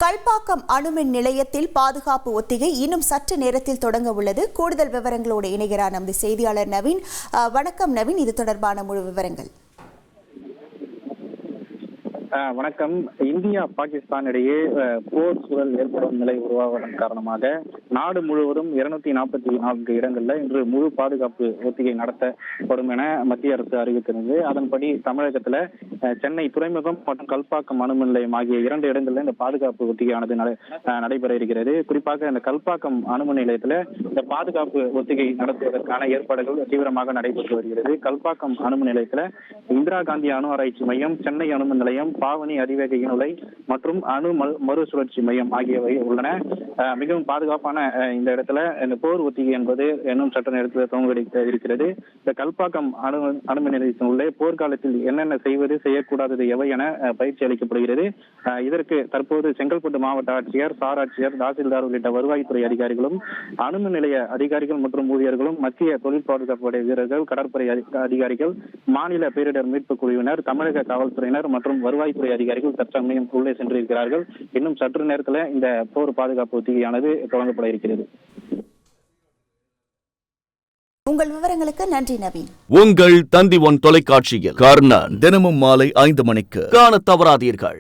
கல்பாக்கம் அணுமின் நிலையத்தில் பாதுகாப்பு ஒத்திகை இன்னும் சற்று நேரத்தில் தொடங்க உள்ளது. கூடுதல் விவரங்களோடு இணைகிறார் நமது செய்தியாளர் நவீன். வணக்கம் நவீன், இது தொடர்பான முழு விவரங்கள். வணக்கம். இந்தியா பாகிஸ்தான் இடையே போர் சூழல் ஏற்படும் நிலை உருவாவதன் காரணமாக நாடு முழுவதும் 244 இடங்கள்ல இன்று முழு பாதுகாப்பு ஒத்திகை நடத்தப்படும் என மத்திய அரசு அறிவித்திருந்தது. அதன்படி தமிழகத்துல சென்னை துறைமுகம் மற்றும் கல்பாக்கம் அணுமின் நிலையம் ஆகிய 2 இடங்கள்ல இந்த பாதுகாப்பு ஒத்திகையானது நடைபெற இருக்கிறது. குறிப்பாக இந்த கல்பாக்கம் அணுமின் நிலையத்துல இந்த பாதுகாப்பு ஒத்திகை நடத்துவதற்கான ஏற்பாடுகள் தீவிரமாக நடைபெற்று வருகிறது. கல்பாக்கம் அணுமின் நிலையத்துல இந்திரா காந்தி அணு ஆராய்ச்சி மையம், சென்னை அணுமின் நிலையம், பாவனி அதிவேக இணுலை மற்றும் அணு மறுசுழற்சி மையம் ஆகியவை உள்ளன. மிகவும் பாதுகாப்பான இந்த இடத்துல இந்த போர் ஒத்திகை என்பது இன்னும் சற்று நேரத்தில் துவங்க இருக்கிறது. இந்த கல்பாக்கம் அணுமின் நிலையத்தின் உள்ளே போர்க்காலத்தில் என்னென்ன செய்வது, செய்யக்கூடாதது எவை என பயிற்சி அளிக்கப்படுகிறது. இதற்கு தற்போது செங்கல்பட்டு மாவட்ட ஆட்சியர், சார் ஆட்சியர், தாசில்தார் உள்ளிட்ட வருவாய்த்துறை அதிகாரிகளும், அணுமின் நிலைய அதிகாரிகள் மற்றும் ஊழியர்களும், மத்திய தொழில் பாதுகாப்பு படை வீரர்கள், கடற்படை அதிகாரிகள், மாநில பேரிடர் மீட்பு குழுவினர், தமிழக காவல்துறையினர் மற்றும் வருவாய்த்துறை அதிகாரிகள் தற்சமயம் உள்ளே சென்றிருக்கிறார்கள். இன்னும் சற்று நேரத்தில் இந்த போர் பாதுகாப்பு ஒத்திகையானது தொடங்கப்பட இருக்கிறது. உங்கள் விவரங்களுக்கு நன்றி நவீன். உங்கள் தந்தி ஒன் தொலைக்காட்சியில் கர்ணன் தினமும் மாலை 5 மணிக்கு காண தவறாதீர்கள்.